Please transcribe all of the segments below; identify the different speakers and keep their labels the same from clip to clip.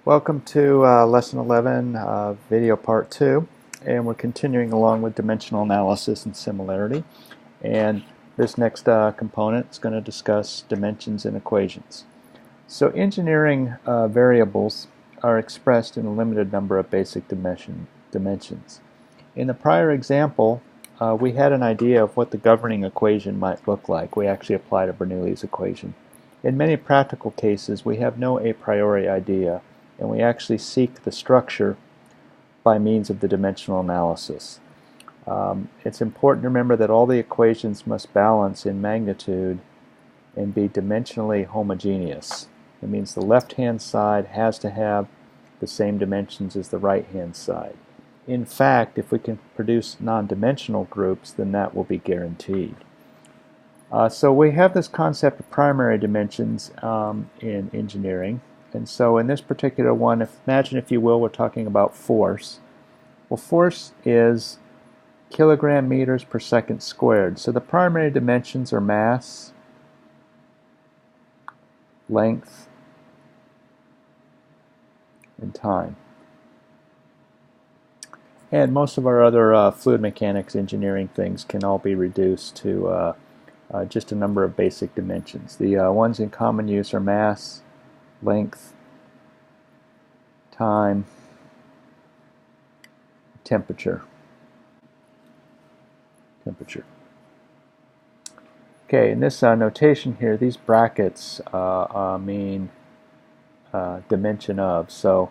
Speaker 1: Welcome to Lesson 11, video part 2, and we're continuing along with dimensional analysis and similarity. And this next component is going to discuss dimensions and equations. So engineering variables are expressed in a limited number of basic dimensions. In the prior example, we had an idea of what the governing equation might look like. We actually applied a Bernoulli's equation. In many practical cases, we have no a priori idea, and we actually seek the structure by means of the dimensional analysis. It's important to remember that all the equations must balance in magnitude and be dimensionally homogeneous. It means the left-hand side has to have the same dimensions as the right-hand side. In fact, if we can produce non-dimensional groups, then that will be guaranteed. So we have this concept of primary dimensions in engineering. And so in this particular one, imagine if you will, we're talking about force. Well, force is kilogram meters per second squared. So the primary dimensions are mass, length, and time. And most of our other fluid mechanics engineering things can all be reduced to just a number of basic dimensions. The ones in common use are mass, length, time, temperature. Okay, in this notation here, these brackets mean dimension of. So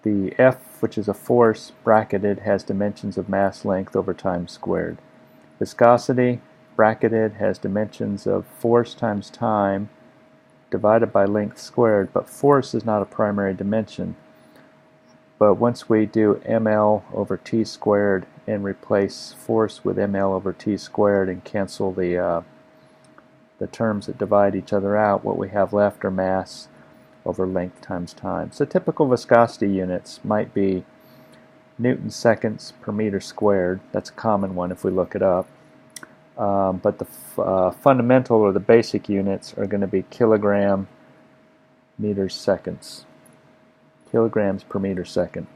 Speaker 1: the F, which is a force, bracketed, has dimensions of mass, length over time squared. Viscosity, bracketed, has dimensions of force times time divided by length squared, but force is not a primary dimension. But once we do ml over t squared and replace force with ml over t squared and cancel the terms that divide each other out, what we have left are mass over length times time. So typical viscosity units might be Newton seconds per meter squared. That's a common one if we look it up. But the fundamental or the basic units are going to be kilogram meters seconds. Kilograms per meter second.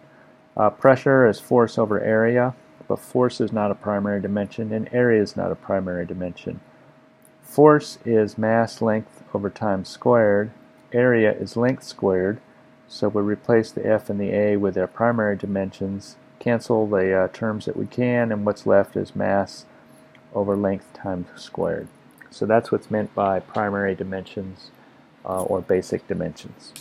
Speaker 1: Pressure is force over area, but force is not a primary dimension and area is not a primary dimension. Force is mass length over time squared. Area is length squared. So we replace the F and the A with their primary dimensions, cancel the terms that we can, and what's left is mass over length times squared. So that's what's meant by primary dimensions or basic dimensions.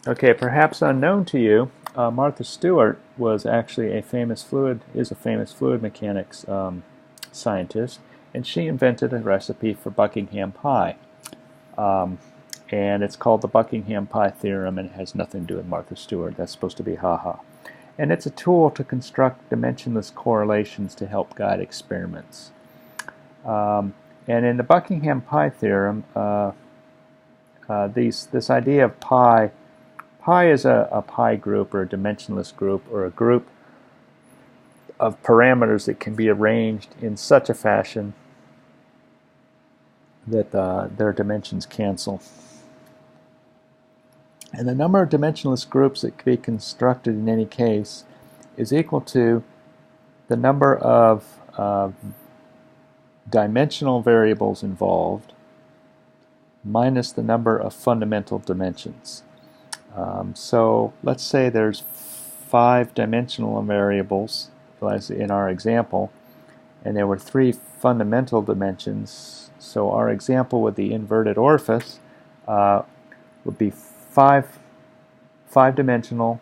Speaker 1: Okay, perhaps unknown to you, Martha Stewart was actually is a famous fluid mechanics scientist, and she invented a recipe for Buckingham Pi. And it's called the Buckingham Pi Theorem, and it has nothing to do with Martha Stewart. That's supposed to be haha. And it's a tool to construct dimensionless correlations to help guide experiments. And in the Buckingham Pi Theorem, this idea of pi is a pi group or a dimensionless group or a group of parameters that can be arranged in such a fashion that their dimensions cancel. And the number of dimensionless groups that can be constructed in any case is equal to the number of dimensional variables involved minus the number of fundamental dimensions. So let's say there's 5 dimensional variables, as in our example, and there were 3 fundamental dimensions. So our example with the inverted orifice would be 5-dimensional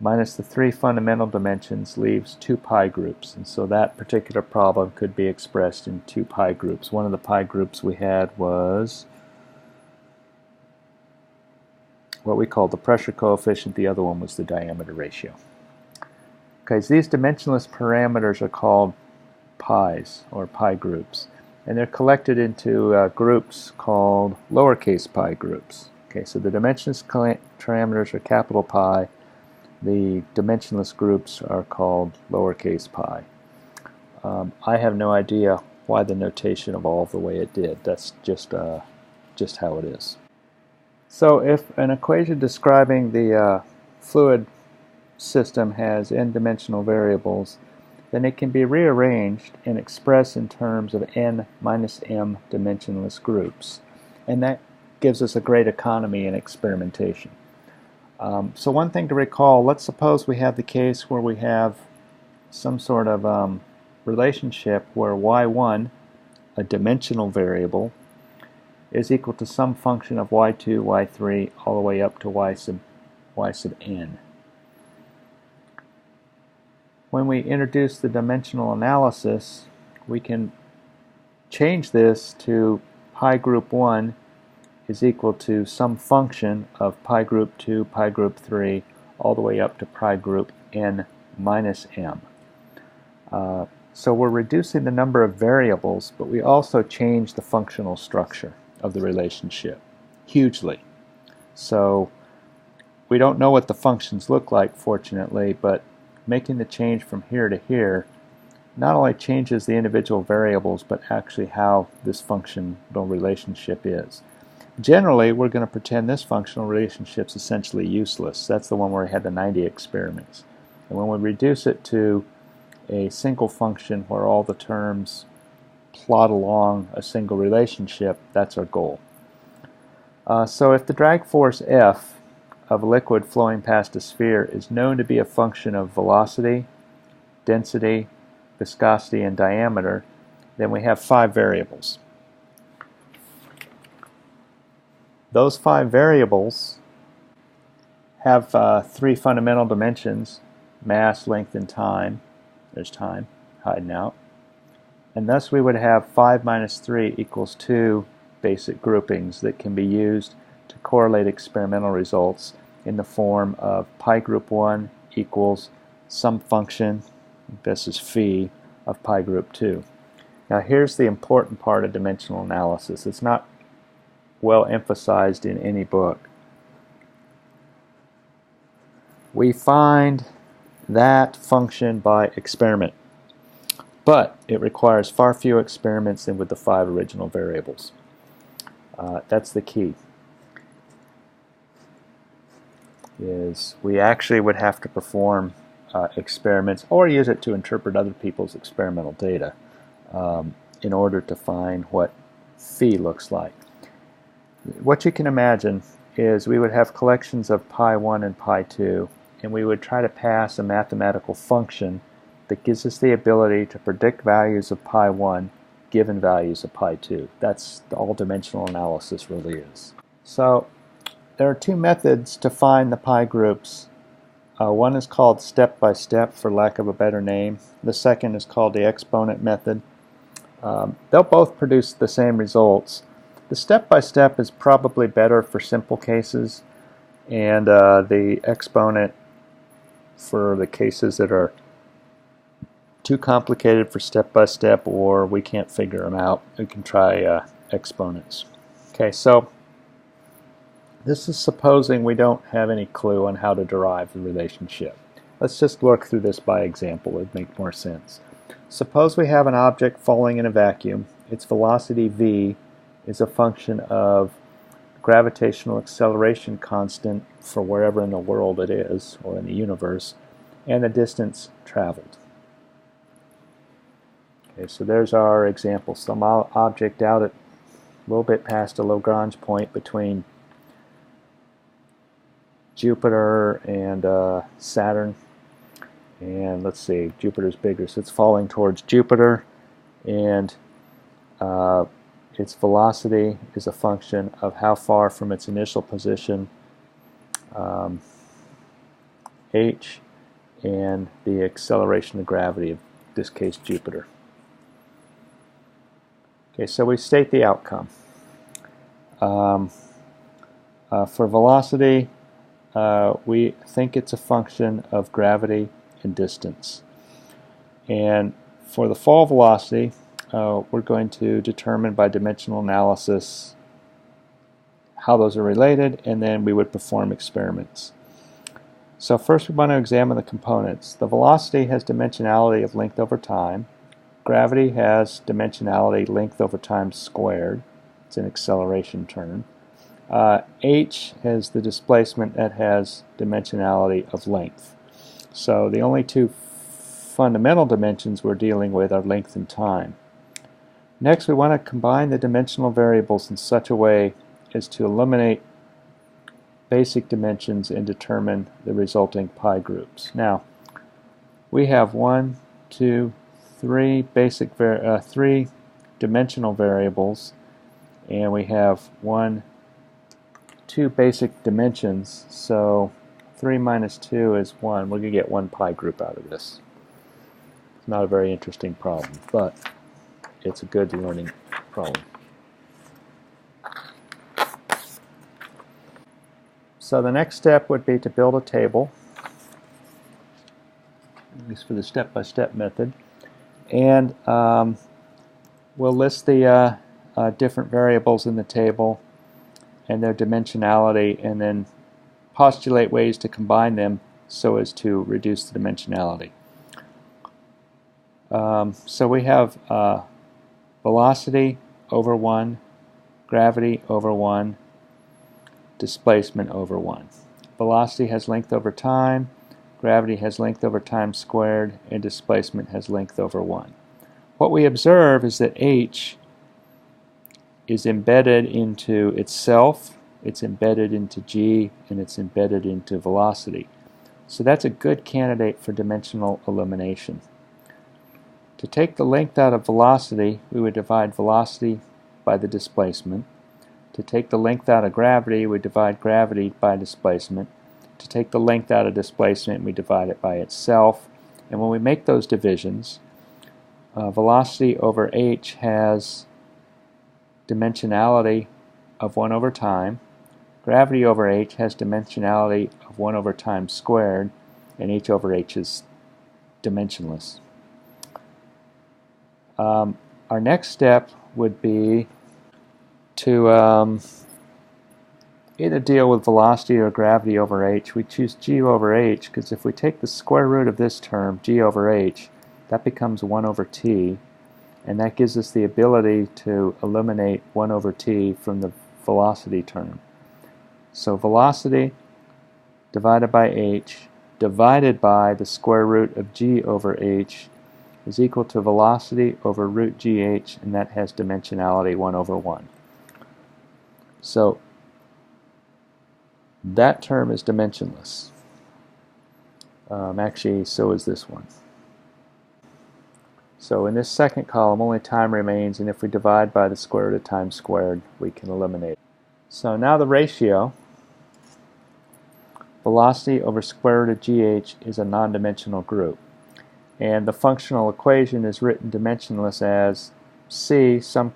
Speaker 1: minus the 3 fundamental dimensions leaves 2 pi groups. And so that particular problem could be expressed in 2 pi groups. One of the pi groups we had was what we call the pressure coefficient. The other one was the diameter ratio. Okay, so these dimensionless parameters are called pi's or pi groups, and they're collected into groups called lowercase pi groups. Okay, so the dimensionless parameters are capital Pi. The dimensionless groups are called lowercase pi. I have no idea why the notation evolved the way it did. That's just how it is. So if an equation describing the fluid system has n-dimensional variables, then it can be rearranged and expressed in terms of n minus m dimensionless groups. And that gives us a great economy in experimentation. So one thing to recall, let's suppose we have the case where we have some sort of relationship where y1, a dimensional variable, is equal to some function of y2, y3, all the way up to y sub n. When we introduce the dimensional analysis, we can change this to pi group 1 is equal to some function of pi group 2, pi group 3, all the way up to pi group n minus m. So we're reducing the number of variables, but we also change the functional structure of the relationship hugely. So we don't know what the functions look like, fortunately, but making the change from here to here not only changes the individual variables, but actually how this functional relationship is. Generally, we're going to pretend this functional relationship is essentially useless. That's the one where we had the 90 experiments. And when we reduce it to a single function where all the terms plot along a single relationship, that's our goal. So if the drag force F of a liquid flowing past a sphere is known to be a function of velocity, density, viscosity, and diameter, then we have 5 variables. Those 5 variables have 3 fundamental dimensions: mass, length, and time. There's time hiding out. And thus we would have 5 minus 3 equals 2 basic groupings that can be used to correlate experimental results in the form of pi group 1 equals some function, this is phi, of pi group 2. Now here's the important part of dimensional analysis. It's not well emphasized in any book. We find that function by experiment, but it requires far fewer experiments than with the 5 original variables. That's the key. Is we actually would have to perform experiments or use it to interpret other people's experimental data in order to find what phi looks like. What you can imagine is we would have collections of pi 1 and pi 2, and we would try to pass a mathematical function that gives us the ability to predict values of pi 1 given values of pi 2. That's all dimensional analysis really is. So there are 2 methods to find the pi groups. One is called step-by-step, for lack of a better name. The second is called the exponent method. They'll both produce the same results. The step-by-step is probably better for simple cases, and the exponent for the cases that are too complicated for step-by-step or we can't figure them out. We can try exponents. Okay, so this is supposing we don't have any clue on how to derive the relationship. Let's just work through this by example. It would make more sense. Suppose we have an object falling in a vacuum. Its velocity v is a function of gravitational acceleration constant for wherever in the world it is, or in the universe, and the distance traveled. Okay, so there's our example. Some object out at a little bit past a Lagrange point between Jupiter and Saturn. And let's see, Jupiter's bigger, so it's falling towards Jupiter, and its velocity is a function of how far from its initial position, h, and the acceleration of gravity, of this case Jupiter. Okay, so we state the outcome. For velocity, we think it's a function of gravity and distance. And for the fall velocity, we're going to determine by dimensional analysis how those are related, and then we would perform experiments. So first we want to examine the components. The velocity has dimensionality of length over time. Gravity has dimensionality length over time squared. It's an acceleration term. H has the displacement that has dimensionality of length. So the only two fundamental dimensions we're dealing with are length and time. Next, we want to combine the dimensional variables in such a way as to eliminate basic dimensions and determine the resulting pi groups. Now, we have 3 dimensional variables, and we have 2 basic dimensions. So 3 minus 2 is 1. We're going to get 1 pi group out of this. It's not a very interesting problem, but it's a good learning problem. So the next step would be to build a table, at least for the step-by-step method, and we'll list the different variables in the table and their dimensionality, and then postulate ways to combine them so as to reduce the dimensionality. So we have velocity over 1, gravity over 1, displacement over 1. Velocity has length over time, gravity has length over time squared, and displacement has length over 1. What we observe is that h is embedded into itself, it's embedded into g, and it's embedded into velocity. So that's a good candidate for dimensional elimination. To take the length out of velocity, we would divide velocity by the displacement. To take the length out of gravity, we divide gravity by displacement. To take the length out of displacement, we divide it by itself. And when we make those divisions, velocity over h has dimensionality of 1 over time. Gravity over h has dimensionality of 1 over time squared, and h over h is dimensionless. Our next step would be to either deal with velocity or gravity over h. We choose g over h because if we take the square root of this term, g over h, that becomes 1 over t, and that gives us the ability to eliminate 1 over t from the velocity term. So velocity divided by h divided by the square root of g over h is equal to velocity over root gh, and that has dimensionality 1 over 1. So that term is dimensionless. Actually, so is this one. So in this second column, only time remains, and if we divide by the square root of time squared, we can eliminate it. So now the ratio, velocity over square root of gh, is a non-dimensional group. And the functional equation is written dimensionless as c, some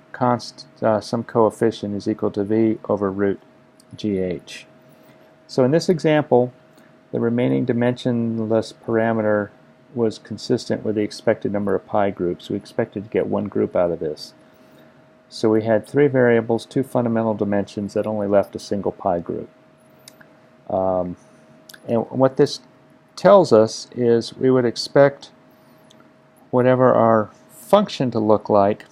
Speaker 1: coefficient, is equal to v over root gh. So in this example, the remaining dimensionless parameter was consistent with the expected number of pi groups. We expected to get 1 group out of this. So we had 3 variables, 2 fundamental dimensions that only left a single pi group. And what this tells us is we would expect whatever our function to look like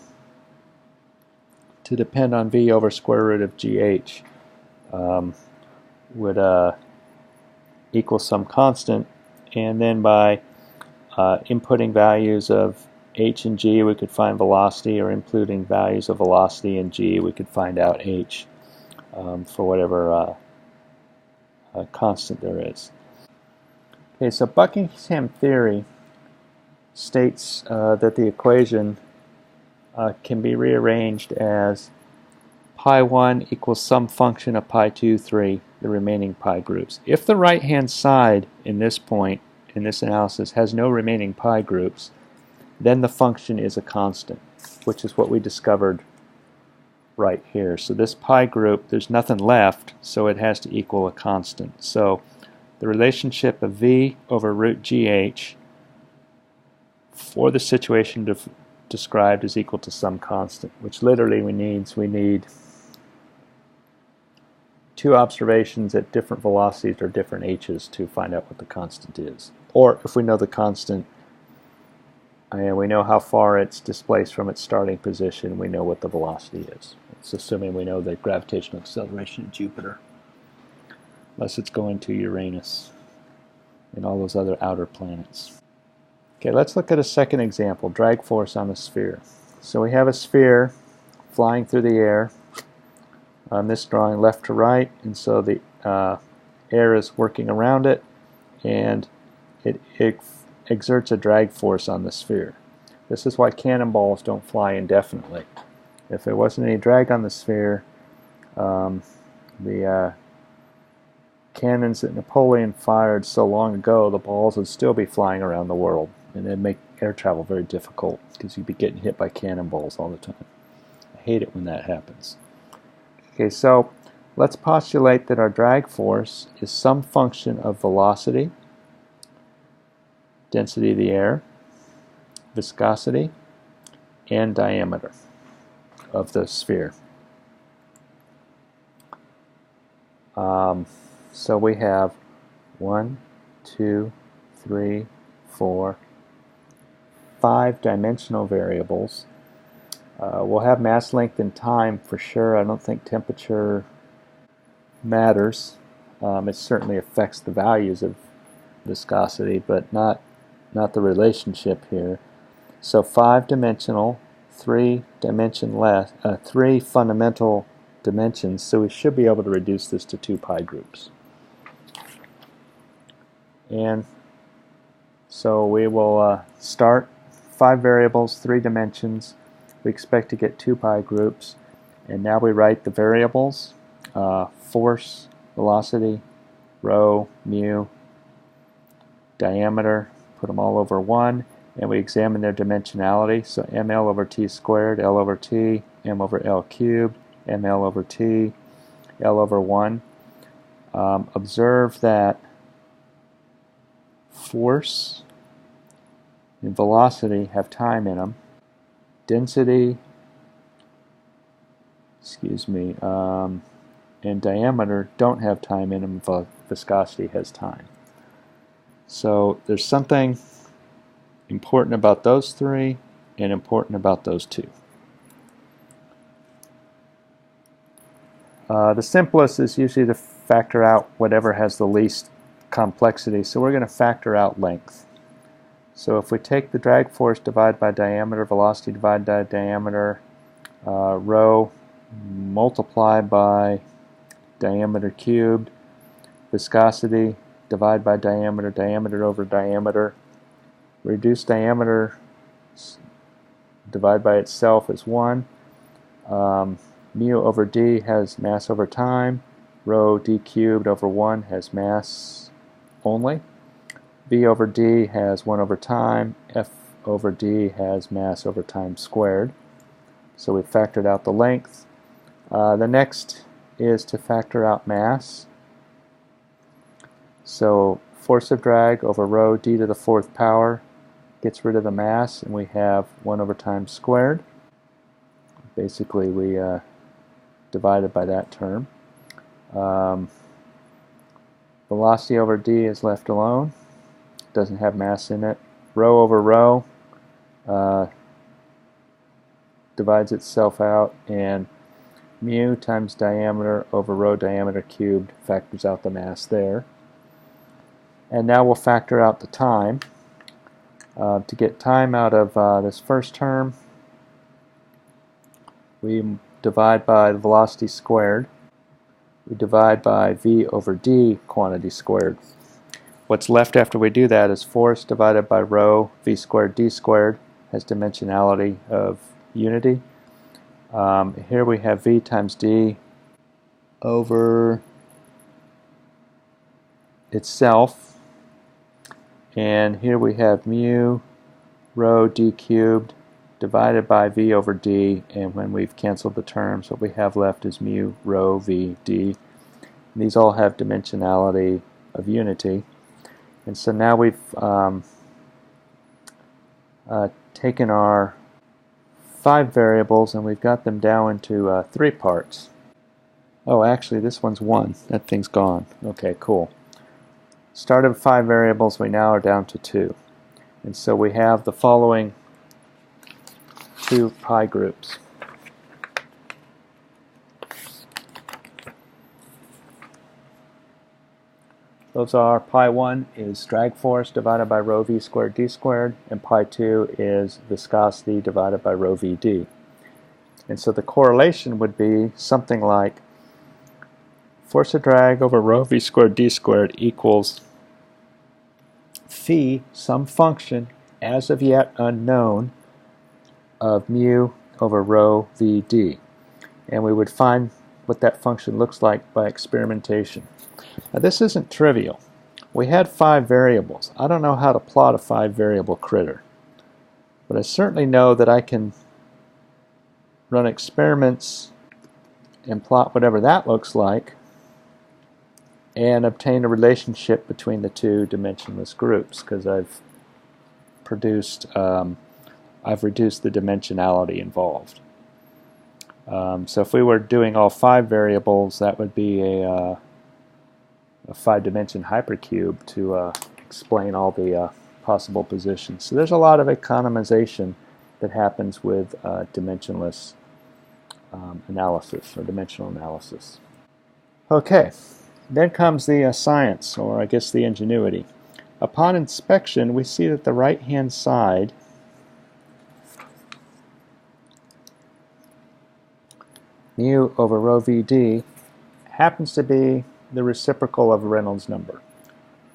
Speaker 1: to depend on v over square root of gh. Would equal some constant, and then by inputting values of h and g, we could find velocity, or inputting values of velocity and g, we could find out h for whatever constant there is. Okay, so Buckingham Theory states that the equation can be rearranged as pi 1 equals some function of pi 2, 3, the remaining pi groups. If the right-hand side in this point, in this analysis, has no remaining pi groups, then the function is a constant, which is what we discovered right here. So this pi group, there's nothing left, so it has to equal a constant. So the relationship of v over root gh for the situation described is equal to some constant, which literally we need 2 observations at different velocities or different h's to find out what the constant is. Or if we know the constant, and we know how far it's displaced from its starting position. We know what the velocity is. It's assuming we know the gravitational acceleration of Jupiter, unless it's going to Uranus and all those other outer planets. Okay, let's look at a second example, drag force on a sphere. So we have a sphere flying through the air on this drawing left to right, and so the air is working around it, and it exerts a drag force on the sphere. This is why cannonballs don't fly indefinitely. If there wasn't any drag on the sphere, the cannons that Napoleon fired so long ago, the balls would still be flying around the world, and it'd make air travel very difficult because you'd be getting hit by cannonballs all the time. I hate it when that happens. Okay, so let's postulate that our drag force is some function of velocity, density of the air, viscosity, and diameter of the sphere. So we have 1, 2, 3, 4, 5 dimensional variables. We'll have mass, length, and time for sure. I don't think temperature matters. It certainly affects the values of viscosity, but not the relationship here. So 5-dimensional, 3 fundamental dimensions, so we should be able to reduce this to 2 pi groups. And so we will start 5 variables, 3 dimensions. We expect to get 2 pi groups, and now we write the variables, force, velocity, rho, mu, diameter, put them all over 1, and we examine their dimensionality. So ml over t squared, L over t, m over L cubed, ml over t, L over 1. Observe that force and velocity have time in them. Density, and diameter don't have time in them. Viscosity has time. So there's something important about those 3 and important about those 2. The simplest is usually to factor out whatever has the least complexity. So we're going to factor out length. So if we take the drag force divided by diameter, velocity divided by diameter, rho multiplied by diameter cubed, viscosity divided by diameter, diameter over diameter, reduce diameter divided by itself is 1. Mu over d has mass over time. Rho d cubed over 1 has mass only. V over d has 1 over time. F over d has mass over time squared. So we factored out the length. The next is to factor out mass. So force of drag over rho d to the 4th power gets rid of the mass, and we have 1 over time squared. Basically, we divided by that term. Velocity over d is left alone. Doesn't have mass in it. Rho over rho divides itself out, and mu times diameter over rho diameter cubed factors out the mass there. And now we'll factor out the time. To get time out of this first term, we divide by the velocity squared. We divide by v over d quantity squared. What's left after we do that is force divided by rho v squared d squared has dimensionality of unity. Here we have v times d over itself, and here we have mu rho d cubed divided by v over d, and when we've canceled the terms, what we have left is mu rho v d. And these all have dimensionality of unity. And so now we've taken our 5 variables and we've got them down into 3 parts. Oh, actually this one's 1. That thing's gone. Okay, cool. Started with 5 variables, we now are down to 2. And so we have the following two pi groups. Those are pi 1 is drag force divided by rho v squared d squared, and pi 2 is viscosity divided by rho v d. And so the correlation would be something like force of drag over rho v squared d squared equals phi, some function as of yet unknown, of mu over rho v d. And we would find what that function looks like by experimentation. Now this isn't trivial. We had 5 variables. I don't know how to plot a 5-variable critter, but I certainly know that I can run experiments and plot whatever that looks like and obtain a relationship between the two dimensionless groups, because I've reduced the dimensionality involved. So if we were doing all 5 variables, that would be a 5-dimension hypercube to explain all the possible positions. So there's a lot of economization that happens with dimensionless analysis, or dimensional analysis. Okay, then comes the science, or I guess the ingenuity. Upon inspection, we see that the right-hand side mu over rho v d happens to be the reciprocal of a Reynolds number.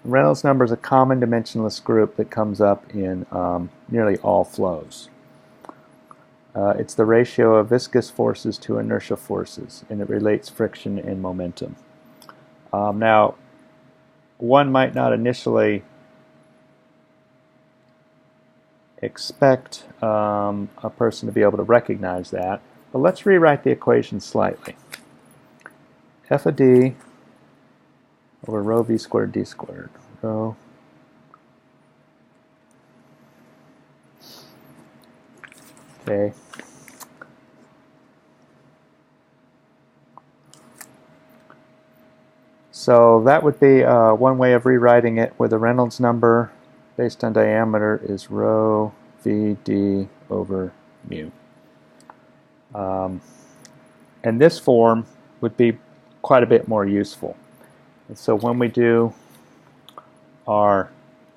Speaker 1: The Reynolds number is a common dimensionless group that comes up in nearly all flows. It's the ratio of viscous forces to inertial forces, and it relates friction and momentum. Now, one might not initially expect a person to be able to recognize that, but let's rewrite the equation slightly. F of d over rho v squared d squared. Rho okay. So that would be one way of rewriting it, where the Reynolds number based on diameter is rho v d over mu. And this form would be quite a bit more useful. And so when we do our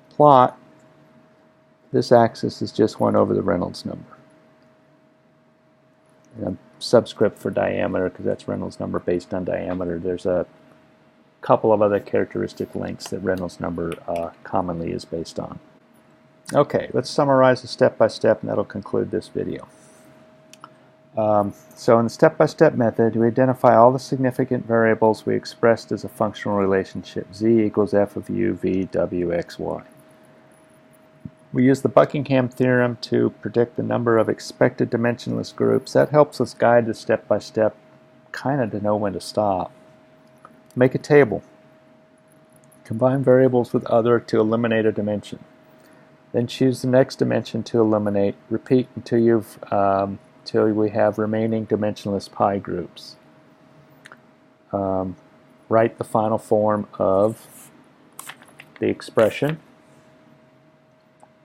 Speaker 1: plot, this axis is just 1 over the Reynolds number. And a subscript for diameter, because that's Reynolds number based on diameter. There's a couple of other characteristic lengths that Reynolds number commonly is based on. Okay, let's summarize the step-by-step, and that'll conclude this video. So in the step-by-step method, we identify all the significant variables we expressed as a functional relationship, z equals f of u, v, w, x, y. We use the Buckingham Theorem to predict the number of expected dimensionless groups. That helps us guide the step-by-step, kind of to know when to stop. Make a table. Combine variables with other to eliminate a dimension. Then choose the next dimension to eliminate. Repeat until we have remaining dimensionless pi groups. Write the final form of the expression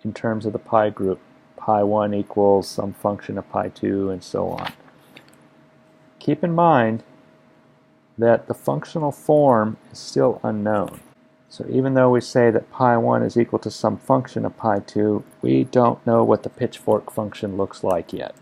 Speaker 1: in terms of the pi group. Pi 1 equals some function of pi 2, and so on. Keep in mind that the functional form is still unknown. So even though we say that pi 1 is equal to some function of pi 2, we don't know what the pitchfork function looks like yet.